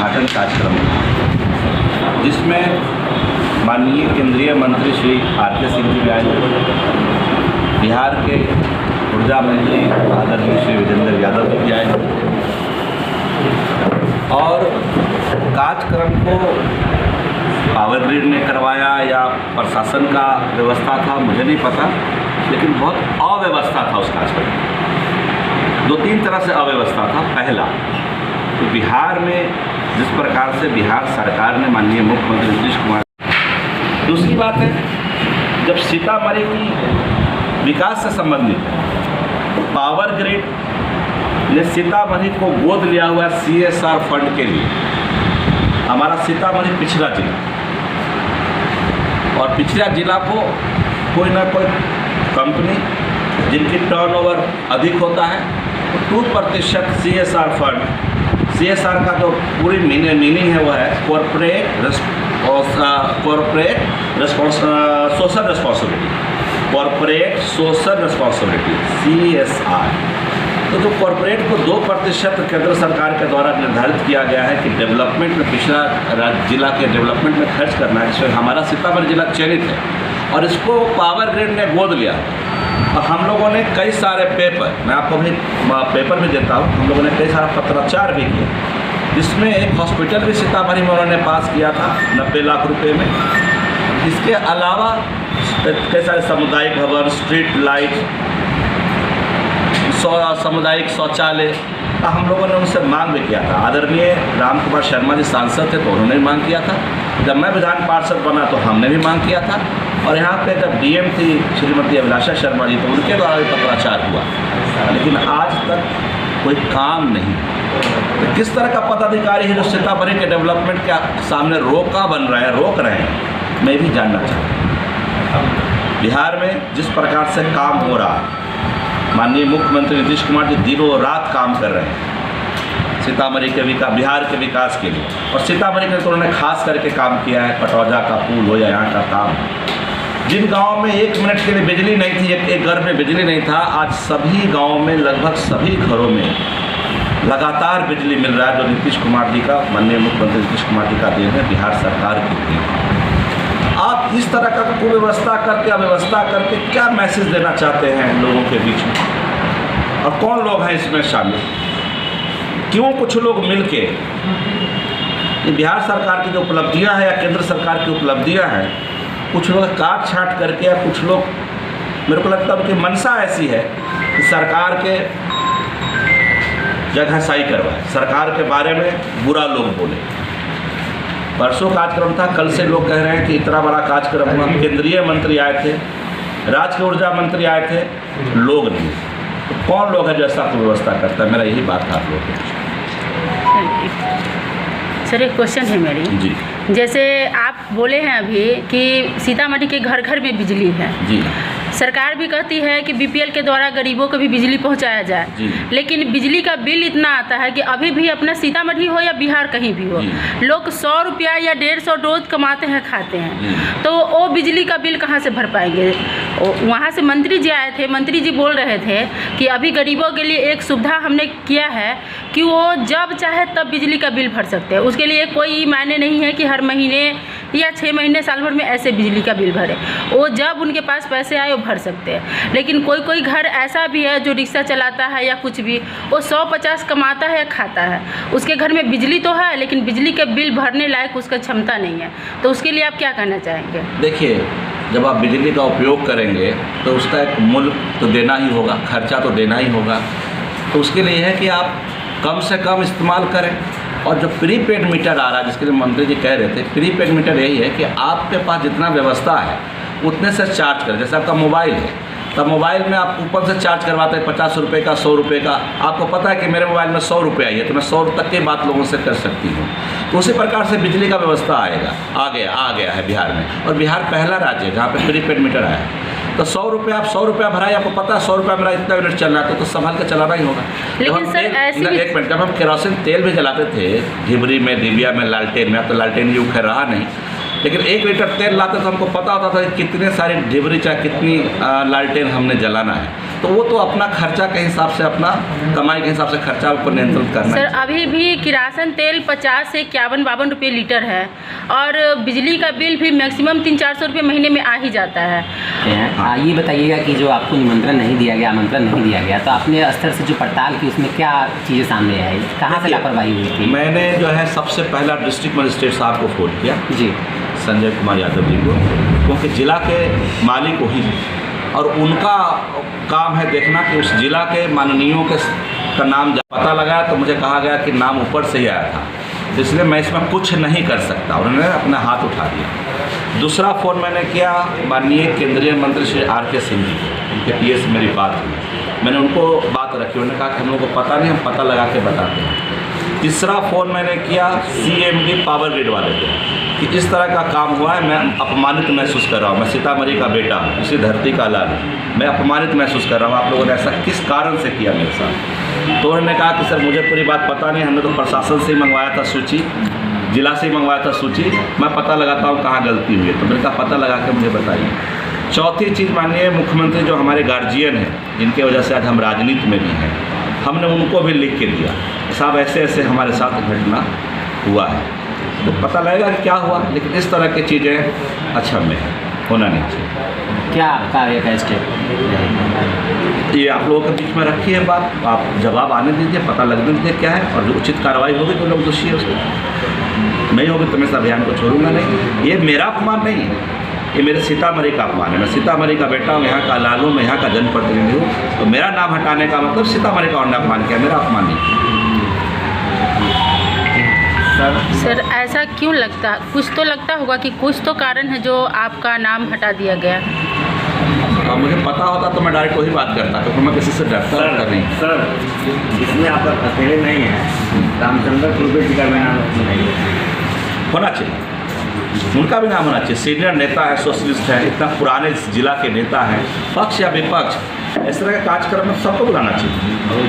उद्घाटन कार्यक्रम जिसमें माननीय केंद्रीय मंत्री श्री आर.के. सिंह जी भी आए, बिहार के ऊर्जा मंत्री आदरणीय श्री विजेंद्र यादव जी भी आए और कार्यक्रम को पावर ग्रिड ने करवाया या प्रशासन का व्यवस्था था मुझे नहीं पता, लेकिन बहुत अव्यवस्था था उस कार्यक्रम में। 2-3 तरह से अव्यवस्था था। पहला तो बिहार में जिस प्रकार से बिहार सरकार ने माननीय मुख्यमंत्री नीतीश कुमार, दूसरी बात है जब सीतामढ़ी की विकास से संबंधित पावर ग्रिड ने सीतामढ़ी को गोद लिया हुआ CSR फंड के लिए। हमारा सीतामढ़ी पिछड़ा जिला और पिछड़ा जिला को कोई ना कोई कंपनी जिनकी टर्नओवर अधिक होता है 2% CSR फंड, CSR का जो पूरी मीनिंग है वह है corporate social responsibility, corporate social responsibility CSR। तो जो कॉरपोरेट को 2% केंद्र सरकार के द्वारा निर्धारित किया गया है कि डेवलपमेंट में पिछड़ा जिला के डेवलपमेंट में खर्च करना है, इसमें हमारा सीतामढ़ी जिला चयनित है और इसको पावर ग्रिड ने गोद लिया। और हम लोगों ने कई सारे पेपर, मैं आपको भी पेपर भी देता हूँ, हम लोगों ने कई सारा पत्राचार भी किया, जिसमें एक हॉस्पिटल भी सीतामढ़ी में उन्होंने पास किया था 90 लाख रुपए में। इसके अलावा कई सारे सामुदायिक भवन, स्ट्रीट लाइट, सामुदायिक शौचालय का हम लोगों ने उनसे मांग भी किया था। आदरणीय राम कुमार शर्मा जी सांसद थे तो उन्होंने भी मांग किया था, जब मैं विधान पार्षद बना तो हमने भी मांग किया था, और यहाँ पे जब DM थी श्रीमती अभिलाषा शर्मा जी तो उनके द्वारा भी पत्राचार हुआ, लेकिन आज तक कोई काम नहीं। तो किस तरह का पदाधिकारी है जो सीतामढ़ी के डेवलपमेंट के सामने रोक रहे हैं, मैं भी जानना चाहता हूँ। बिहार में जिस प्रकार से काम हो रहा है, माननीय मुख्यमंत्री नीतीश कुमार जी दिनों रात काम कर रहे हैं सीतामढ़ी के विकास, बिहार के विकास के लिए, और सीतामढ़ी के तो उन्होंने खास करके काम किया है। कटौजा का पुल हो या यहाँ का काम, जिन गाँव में 1 मिनट के लिए बिजली नहीं थी, एक घर में बिजली नहीं था, आज सभी गाँव में लगभग सभी घरों में लगातार बिजली मिल रहा है, जो नीतीश कुमार जी का, माननीय मुख्यमंत्री नीतीश कुमार जी का देन है, बिहार सरकार की देन। आप इस तरह का कुव्यवस्था करके, अव्यवस्था करके क्या मैसेज देना चाहते हैं लोगों के बीच में, और कौन लोग हैं इसमें शामिल? क्यों कुछ लोग मिलके ये बिहार सरकार की जो उपलब्धियां हैं या केंद्र सरकार की उपलब्धियां हैं, कुछ लोग काट छाट करके, या कुछ लोग, मेरे को लगता है उनकी मंशा ऐसी है कि सरकार के जगहसाई करवाए, सरकार के बारे में बुरा लोग बोले। परसों कार्यक्रम था, कल से लोग कह रहे हैं कि इतना बड़ा कार्यक्रम हुआ, केंद्रीय मंत्री आए थे, राज्य के ऊर्जा मंत्री आए थे, लोग नहीं। तो कौन लोग है जो ऐसा व्यवस्था करता है? मेरा यही बात था आप लोगों को। सर एक क्वेश्चन है मेरी जी। जैसे आप बोले हैं अभी कि सीतामढ़ी के घर घर में बिजली है जी। सरकार भी कहती है कि BPL के द्वारा गरीबों को भी बिजली पहुंचाया जाए, लेकिन बिजली का बिल इतना आता है कि अभी भी अपना सीतामढ़ी हो या बिहार कहीं भी हो, लोग 100 रुपया या 150 रोज कमाते हैं, खाते हैं, तो वो बिजली का बिल कहाँ से भर पाएंगे? वहाँ से मंत्री जी आए थे, मंत्री जी बोल रहे थे कि अभी गरीबों के लिए एक सुविधा हमने किया है कि वो जब चाहे तब बिजली का बिल भर सकते हैं। उसके लिए कोई मायने नहीं है कि हर महीने या 6 महीने साल भर में ऐसे बिजली का बिल भरे, वो जब उनके पास पैसे आए वो भर सकते हैं। लेकिन कोई कोई घर ऐसा भी है जो रिक्शा चलाता है या कुछ भी, वो 100-50 कमाता है या खाता है, उसके घर में बिजली तो है लेकिन बिजली के बिल भरने लायक उसका क्षमता नहीं है, तो उसके लिए आप क्या कहना चाहेंगे? देखिए, जब आप बिजली का उपयोग करेंगे तो उसका एक मूल्य तो देना ही होगा, खर्चा तो देना ही होगा, तो उसके लिए है कि आप कम से कम इस्तेमाल करें। और जो प्रीपेड मीटर आ रहा है, जिसके लिए मंत्री जी कह रहे थे, प्रीपेड मीटर यही है कि आपके पास जितना व्यवस्था है उतने से चार्ज करें। जैसे आपका मोबाइल है, तब मोबाइल में आप ऊपर से चार्ज करवाते हैं 50 रुपये का, 100 रुपये का। आपको पता है कि मेरे मोबाइल में 100 रुपये आई है तो मैं 100 तक की बात लोगों से कर सकती हूँ। तो उसी प्रकार से बिजली का व्यवस्था आ गया है बिहार में, और बिहार पहला राज्य है जहाँ पे प्रीपेड मीटर आया है। तो 100 रुपये, आप 100 रुपया भराए, आपको पता है 100 रुपया मेरा इतना यूनिट चल रहा है, तो संभाल के चलाना ही होगा। लेकिन सर ऐसी एक मिनट, जब हम केरोसिन तेल भी जलाते थे ढिबरी में, डिबिया में, लालटेन में, अब तो लालटेन युग खैर रहा नहीं, लेकिन 1 लीटर तेल लाते तो हमको पता होता था कि कितने सारे ढिबरी चाहे कितनी लालटेन हमने जलाना है। तो वो तो अपना खर्चा के हिसाब से, अपना कमाई के हिसाब से खर्चा ऊपर नियंत्रित करना सर, है। अभी भी किरासन तेल 50 से 51-52 रुपये लीटर है और बिजली का बिल भी मैक्सिमम 300-400 रुपये महीने में आ ही जाता है। ये बताइएगा कि जो आपको निमंत्रण नहीं दिया गया, आमंत्रण नहीं दिया गया, तो आपने स्तर से जो पड़ताल की उसमें क्या चीज़ें सामने आई, कहाँ से लापरवाही हुई थी? मैंने जो है सबसे पहला डिस्ट्रिक्ट मजिस्ट्रेट साहब को फ़ोन किया जी, संजय कुमार यादव जी को, क्योंकि ज़िला के मालिक वही हैं और उनका काम है देखना कि उस ज़िला के माननीयों के का नाम पता लगाया, तो मुझे कहा गया कि नाम ऊपर से ही आया था, इसलिए मैं इसमें कुछ नहीं कर सकता। उन्होंने अपना हाथ उठा दिया। दूसरा फ़ोन मैंने किया माननीय केंद्रीय मंत्री श्री R.K. सिंह जी, उनके PS मेरी बात हुई, मैंने उनको बात रखी, उन्होंने कहा कि हम लोग को पता नहीं, हम पता लगा के बताते हैं। तीसरा फ़ोन मैंने किया CMD पावर ग्रिड वाले को कि इस तरह का काम हुआ है, मैं अपमानित महसूस कर रहा हूँ, मैं सीतामढ़ी का बेटा हूँ, इसी धरती का लाल, मैं अपमानित महसूस कर रहा हूँ, आप लोगों ने ऐसा किस कारण से किया मेरे साथ? तो उन्होंने कहा कि सर मुझे पूरी बात पता नहीं, हमने तो प्रशासन से ही मंगवाया था सूची, जिला से ही मंगवाया था सूची, मैं पता लगाता हूँ कहाँ गलती हुई है। तो मैंने कहा पता लगा के मुझे बताइए। चौथी चीज़, माननीय मुख्यमंत्री जो हमारे गार्जियन हैं, जिनके वजह से आज हम राजनीति में भी हैं, हमने उनको भी लिख के दिया, साहब ऐसे ऐसे हमारे साथ घटना हुआ है, तो पता लगेगा कि क्या हुआ, लेकिन इस तरह की चीज़ें अच्छा में होना नहीं चाहिए। क्या आपका एक स्टेप? ये आप लोगों के बीच में रखी है बात, आप जवाब आने दीजिए, पता लगने दीजिए क्या है, और जो उचित कार्रवाई होगी तो लोग दोषी है उसको, नहीं होगी तो मैं इस अभियान को छोड़ूंगा नहीं। ये मेरा अपमान नहीं है, ये मेरे सीतामढ़ी का अपमान है। मैं सीतामढ़ी का बेटा हूँ, यहाँ का लाल हूँ, मैं यहाँ का जनप्रतिनिधि हूँ, तो मेरा नाम हटाने का मतलब सीतामढ़ी का उन्होंने अपमान किया, मेरा अपमान नहीं। सर, ऐसा क्यों लगता, कुछ तो लगता होगा कि कुछ तो कारण है जो आपका नाम हटा दिया गया। मुझे पता होता तो मैं डायरेक्ट वही बात करता, क्योंकि मैं किसी से डरता नहीं। सर, इसमें आपका अकेले नहीं है, रामचंद्र कुर्बे जी का भी नाम नहीं है, होना चाहिए, उनका भी नाम होना चाहिए। सीनियर नेता है, सोशलिस्ट है, इतना पुराने जिला के नेता हैं, पक्ष या विपक्ष, इस तरह के कार्यक्रम में सबको बुलाना चाहिए।